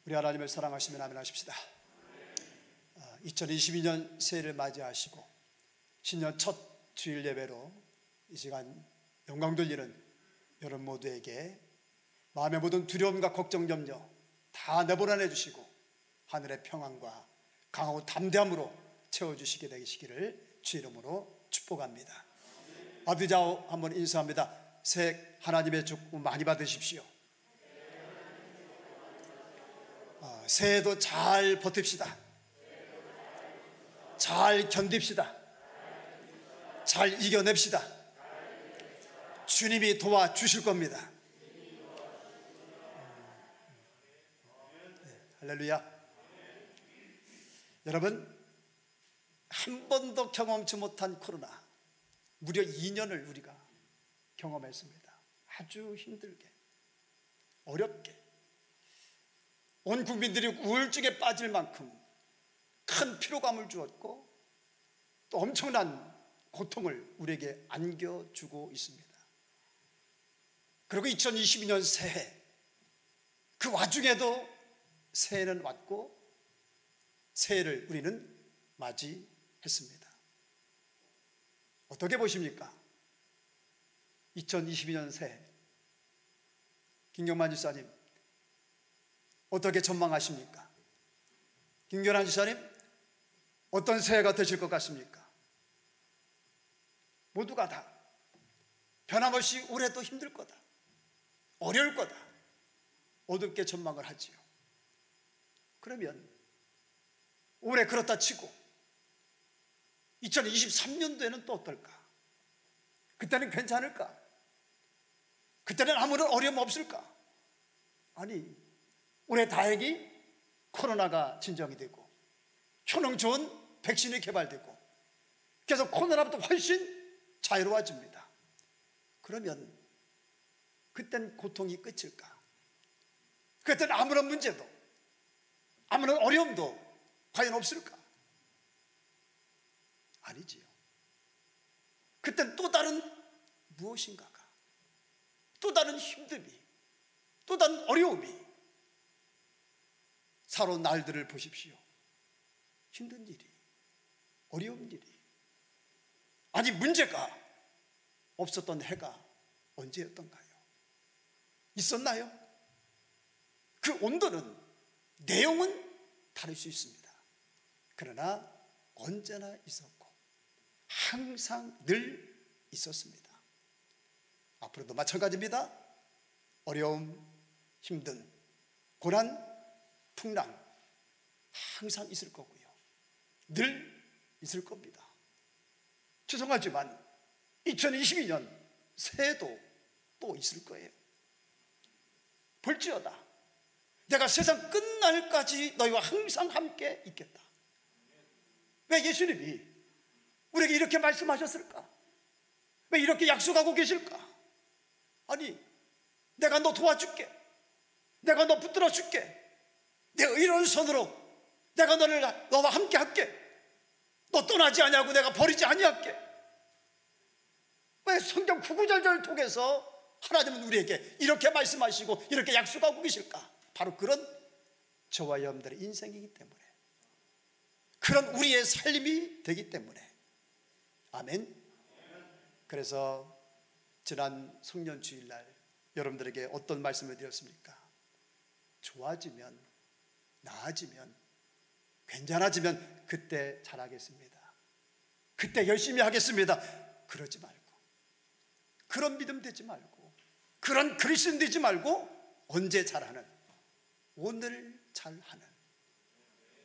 우리 하나님을 사랑하시면 아멘 하십시다. 2022년 새해를 맞이하시고 신년 첫 주일 예배로 이 시간 영광 돌리는 여러분 모두에게 마음의 모든 두려움과 걱정, 염려 다 내보내 주시고 하늘의 평안과 강하고 담대함으로 채워주시게 되시기를 주 이름으로 축복합니다. 아버지 좌우 한번 인사합니다. 새해 하나님의 축복 많이 받으십시오. 새해도 잘 버팁시다. 잘 견딥시다. 잘 이겨냅시다. 주님이 도와주실 겁니다. 할렐루야. 여러분, 한 번도 경험치 못한 코로나, 무려 2년을 우리가 경험했습니다. 아주 힘들게, 어렵게, 온 국민들이 우울증에 빠질 만큼 큰 피로감을 주었고 또 엄청난 고통을 우리에게 안겨주고 있습니다. 그리고 2022년 새해, 그 와중에도 새해는 왔고 새해를 우리는 맞이했습니다. 어떻게 보십니까? 2022년 새해, 김경만 지사님 어떻게 전망하십니까? 김경란 지사님 어떤 새해가 되실 것 같습니까? 모두가 다 변함없이 올해도 힘들 거다, 어려울 거다, 어둡게 전망을 하지요. 그러면 올해 그렇다 치고 2023년도에는 또 어떨까? 그때는 괜찮을까? 그때는 아무런 어려움 없을까? 아니, 올해 다행히 코로나가 진정이 되고 효능 좋은 백신이 개발되고 그래서 코로나보다 훨씬 자유로워집니다. 그러면 그땐 고통이 끝일까? 그땐 아무런 문제도 아무런 어려움도 과연 없을까? 아니지요. 그땐 또 다른 무엇인가가, 또 다른 힘듦이, 또 다른 어려움이 살아온 날들을 보십시오. 힘든 일이, 어려운 일이, 아니 문제가 없었던 해가 언제였던가요? 있었나요? 그 온도는, 내용은 다를 수 있습니다. 그러나 언제나 있었고 항상 늘 있었습니다. 앞으로도 마찬가지입니다. 어려움, 힘든, 고난, 풍랑 항상 있을 거고요. 늘 있을 겁니다. 죄송하지만 2022년 새해도 또 있을 거예요. 볼지어다 내가 세상 끝날까지 너희와 항상 함께 있겠다. 왜 예수님이 우리에게 이렇게 말씀하셨을까? 왜 이렇게 약속하고 계실까? 아니, 내가 너 도와줄게, 내가 너 붙들어 줄게, 내 의로운 손으로 내가 너와 함께 할게, 너 떠나지 아니하고 내가 버리지 아니할게. 왜 성경 구구절절을 통해서 하나님은 우리에게 이렇게 말씀하시고 이렇게 약속하고 계실까? 바로 그런 저와 여러분들의 인생이기 때문에, 그런 우리의 삶이 되기 때문에. 아멘. 그래서 지난 송년 주일날 여러분들에게 어떤 말씀을 드렸습니까? 좋아지면, 나아지면, 괜찮아지면 그때 잘하겠습니다, 그때 열심히 하겠습니다, 그러지 말고, 그런 믿음 되지 말고, 그런 그리스도인 되지 말고, 언제 잘하는, 오늘 잘하는,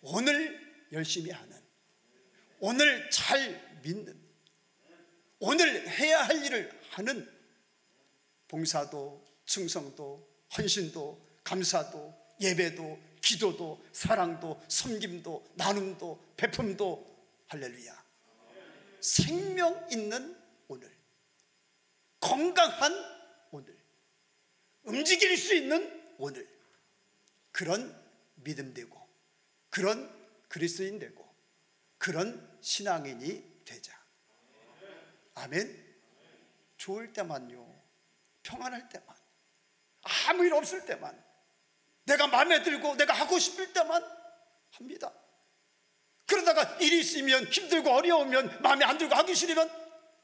오늘 열심히 하는, 오늘 잘 믿는, 오늘 해야 할 일을 하는 봉사도, 충성도, 헌신도, 감사도, 예배도, 기도도, 사랑도, 섬김도, 나눔도, 베품도, 할렐루야, 생명 있는 오늘, 건강한 오늘, 움직일 수 있는 오늘, 그런 믿음 되고, 그런 그리스도인 되고, 그런 신앙인이 되자. 아멘. 좋을 때만요, 평안할 때만, 아무 일 없을 때만 내가 마음에 들고 내가 하고 싶을 때만 합니다. 그러다가 일이 있으면, 힘들고 어려우면, 마음에 안 들고 하기 싫으면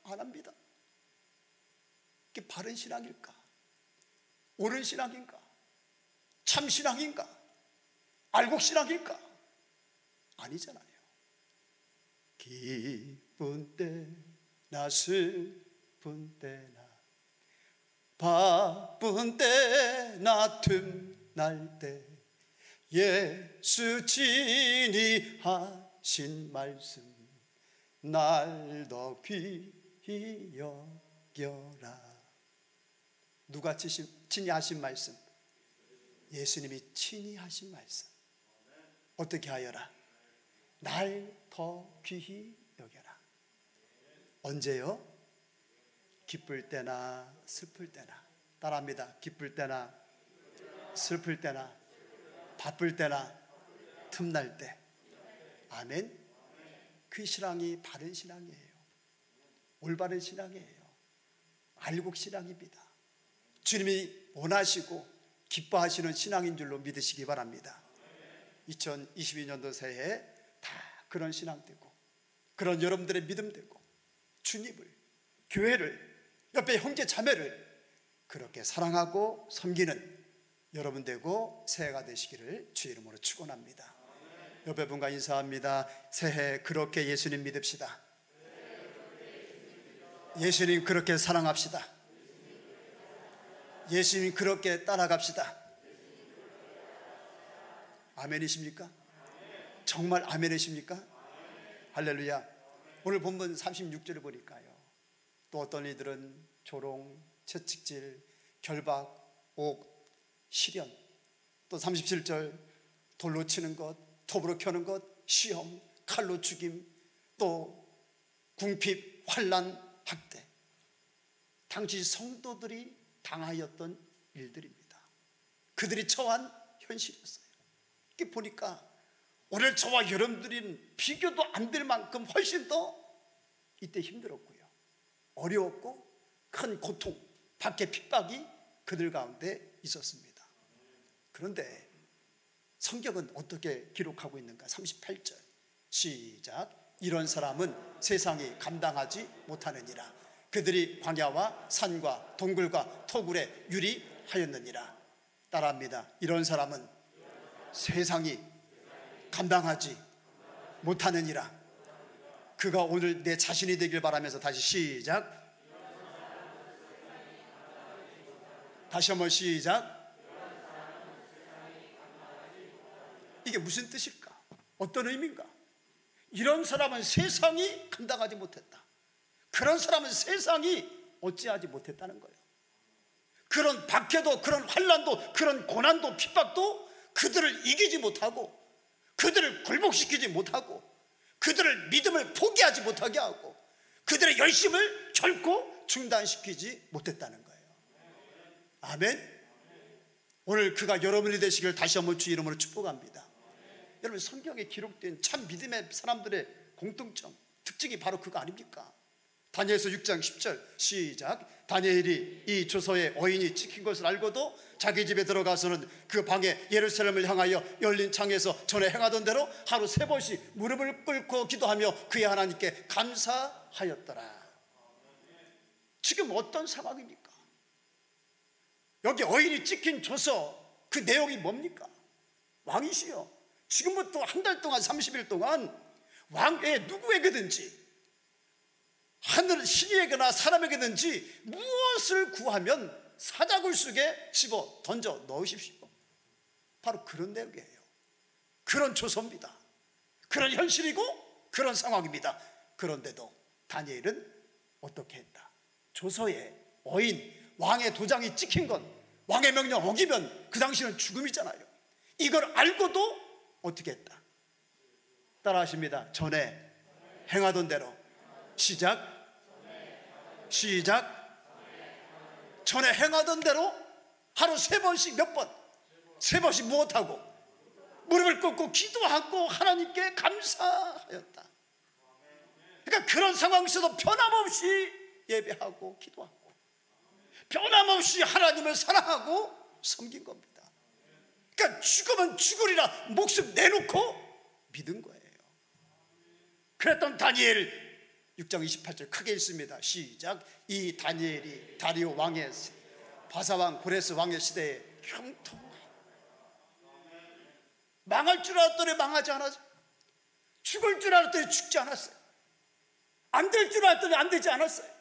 안 합니다. 이게 바른 신앙일까? 옳은 신앙인가? 참 신앙인가? 알곡 신앙일까? 아니잖아요. 기쁜 때나 슬픈 때나 바쁜 때나 틈날 때 예수 친히 하신 말씀 날 더 귀히 여겨라. 누가 친히 하신 말씀? 예수님이 친히 하신 말씀. 어떻게 하여라? 날 더 귀히 여겨라. 언제요? 기쁠 때나 슬플 때나. 따라합니다. 기쁠 때나 슬플 때나 바쁠 때나 틈날 때. 아멘. 그 신앙이 바른 신앙이에요. 올바른 신앙이에요. 알곡 신앙입니다. 주님이 원하시고 기뻐하시는 신앙인 줄로 믿으시기 바랍니다. 2022년도 새해에 다 그런 신앙 되고, 그런 여러분들의 믿음 되고, 주님을, 교회를, 옆에 형제 자매를 그렇게 사랑하고 섬기는 여러분 되고 새해가 되시기를 주의 이름으로 축원합니다. 옆에 분과 인사합니다. 새해 그렇게 예수님 믿읍시다. 예수님 그렇게 사랑합시다. 예수님 그렇게 따라갑시다. 아멘이십니까? 정말 아멘이십니까? 할렐루야. 오늘 본문 36절을 보니까요, 또 어떤 이들은 조롱, 채찍질, 결박, 옥, 시련, 또 37절 돌로 치는 것, 톱으로 켜는 것, 시험, 칼로 죽임, 또 궁핍, 환난, 학대. 당시 성도들이 당하였던 일들입니다. 그들이 처한 현실이었어요. 이렇게 보니까 오늘 저와 여러분들은 비교도 안 될 만큼 훨씬 더 이때 힘들었고요, 어려웠고 큰 고통, 밖에 핍박이 그들 가운데 있었습니다. 그런데 성경은 어떻게 기록하고 있는가? 38절 시작. 이런 사람은 세상이 감당하지 못하느니라. 그들이 광야와 산과 동굴과 토굴에 유리하였느니라. 따라합니다. 이런 사람은 세상이 감당하지 못하느니라. 그가 오늘 내 자신이 되길 바라면서 다시 시작. 다시 한번 시작. 이게 무슨 뜻일까? 어떤 의미인가? 이런 사람은 세상이 감당하지 못했다. 그런 사람은 세상이 어찌하지 못했다는 거예요. 그런 박해도, 그런 환난도, 그런 고난도, 핍박도 그들을 이기지 못하고, 그들을 굴복시키지 못하고, 그들을 믿음을 포기하지 못하게 하고, 그들의 열심을 결코 중단시키지 못했다는 거예요. 아멘. 오늘 그가 여러분이 되시길 다시 한번 주 이름으로 축복합니다. 여러분, 성경에 기록된 참 믿음의 사람들의 공통점, 특징이 바로 그거 아닙니까? 다니엘서 6장 10절 시작. 다니엘이 이 조서에 어인이 찍힌 것을 알고도 자기 집에 들어가서는 그 방에 예루살렘을 향하여 열린 창에서 전에 행하던 대로 하루 3번씩 무릎을 꿇고 기도하며 그의 하나님께 감사하였더라. 지금 어떤 상황입니까? 여기 어인이 찍힌 조서, 그 내용이 뭡니까? 왕이시여, 지금부터 한 달 동안 30일 동안 왕의 누구에게든지, 하늘 신이에게나 사람에게든지 무엇을 구하면 사자굴 속에 집어 던져 넣으십시오. 바로 그런 내용이에요. 그런 조서입니다. 그런 현실이고 그런 상황입니다. 그런데도 다니엘은 어떻게 했다? 조서에 어인, 왕의 도장이 찍힌 건, 왕의 명령 어기면 그 당시는 죽음이잖아요. 이걸 알고도 어떻게 했다? 따라하십니다. 전에 행하던 대로. 시작. 전에 행하던 대로 하루 3번씩, 몇 번? 3번씩 무엇하고? 무릎을 꿇고 기도하고 하나님께 감사하였다. 그러니까 그런 상황 속에서 변함없이 예배하고 기도하고 변함없이 하나님을 사랑하고 섬긴 겁니다. 그러니까 죽으면 죽으리라 목숨 내놓고 믿은 거예요. 그랬던 다니엘 6장 28절 크게 읽습니다. 시작. 이 다니엘이 다리오 왕의 바사왕 고레스 왕의 시대에 형통하여 망할 줄 알았더니 망하지 않았어요. 죽을 줄 알았더니 죽지 않았어요. 안 될 줄 알았더니 안 되지 않았어요.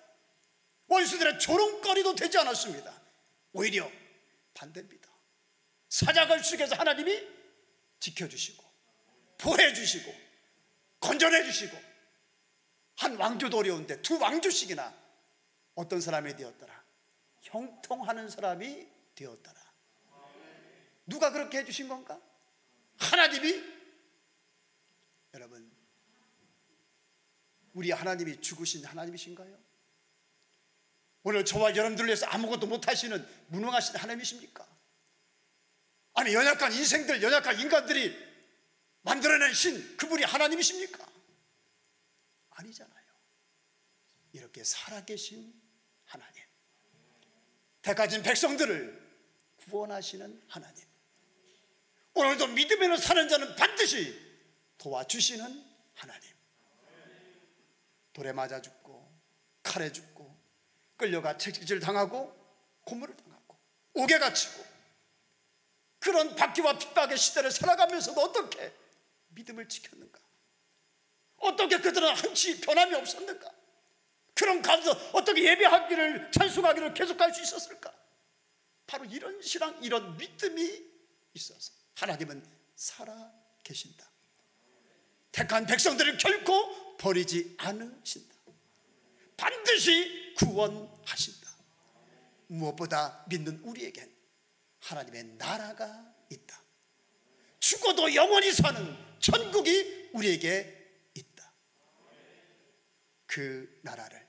원수들의 조롱거리도 되지 않았습니다. 오히려 반대입니다. 사자굴 속에서 하나님이 지켜주시고 보호해주시고 건져내주시고 한 왕조도 어려운데 두 왕조씩이나 어떤 사람이 되었더라? 형통하는 사람이 되었더라. 누가 그렇게 해주신 건가? 하나님이. 여러분, 우리 하나님이 죽으신 하나님이신가요? 오늘 저와 여러분들을 위해서 아무것도 못하시는 무능하신 하나님이십니까? 아니 연약한 인생들, 연약한 인간들이 만들어낸 신, 그분이 하나님이십니까? 아니잖아요. 이렇게 살아계신 하나님, 택하신 백성들을 구원하시는 하나님, 오늘도 믿음으로 사는 자는 반드시 도와주시는 하나님. 돌에 맞아 죽고 칼에 죽고 끌려가 채찍질 당하고 고문을 당하고 옥에 갇히고 그런 박해와 핍박의 시대를 살아가면서도 어떻게 믿음을 지켰는가? 어떻게 그들은 한치 변함이 없었는가? 그런 가운데 어떻게 예배하기를 찬송하기를 계속할 수 있었을까? 바로 이런 신앙, 이런 믿음이 있어서 하나님은 살아 계신다. 택한 백성들을 결코 버리지 않으신다. 반드시 구원하신다. 무엇보다 믿는 우리에겐 하나님의 나라가 있다. 죽어도 영원히 사는 천국이 우리에게 있다. 그 나라를,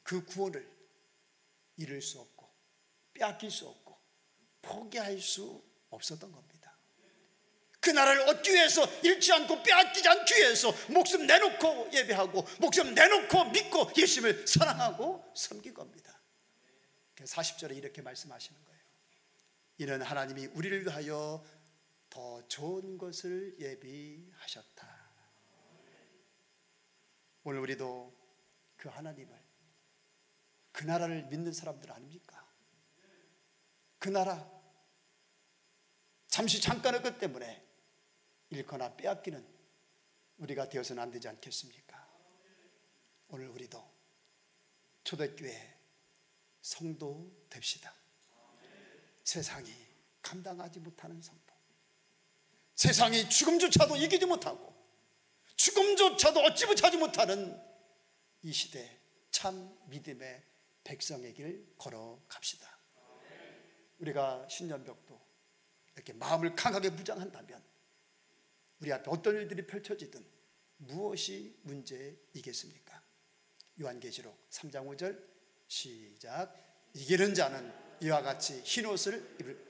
그 구원을 잃을 수 없고 빼앗길 수 없고 포기할 수 없었던 겁니다. 그 나라를 얻기 위해서 잃지 않고 빼앗기지 않기 위해서 목숨 내놓고 예배하고 목숨 내놓고 믿고 예수님을 사랑하고 섬긴 겁니다. 40절에 이렇게 말씀하시는 거예요. 이는 하나님이 우리를 위하여 더 좋은 것을 예비하셨다. 오늘 우리도 그 하나님을, 그 나라를 믿는 사람들 아닙니까? 그 나라, 잠시 잠깐의 것 때문에 잃거나 빼앗기는 우리가 되어서는 안 되지 않겠습니까? 오늘 우리도 초대교회 성도 됩시다. 세상이 감당하지 못하는 성도, 세상이 죽음조차도 이기지 못하고 죽음조차도 얻지 못하지 못하는 이 시대 참 믿음의 백성의 길 걸어갑시다. 우리가 신년벽도 이렇게 마음을 강하게 무장한다면 우리 앞에 어떤 일들이 펼쳐지든 무엇이 문제이겠습니까? 요한계시록 3장 5절 시작. 이기는 자는 이와 같이 흰옷을 입을,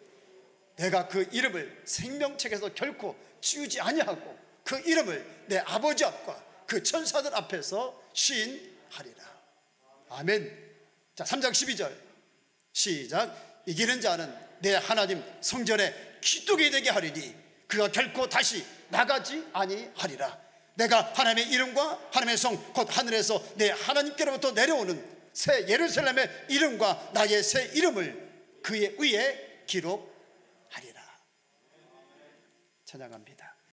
내가 그 이름을 생명책에서 결코 지우지 아니하고 그 이름을 내 아버지 앞과 그 천사들 앞에서 시인하리라. 아멘. 자, 3장 12절 시작. 이기는 자는 내 하나님 성전에 기둥이 되게 하리니 그가 결코 다시 나가지 아니하리라. 내가 하나님의 이름과 하나님의 성 곧 하늘에서 내 하나님께로부터 내려오는 새 예루살렘의 이름과 나의 새 이름을 그의 위에 기록하리라. 찬양합니다.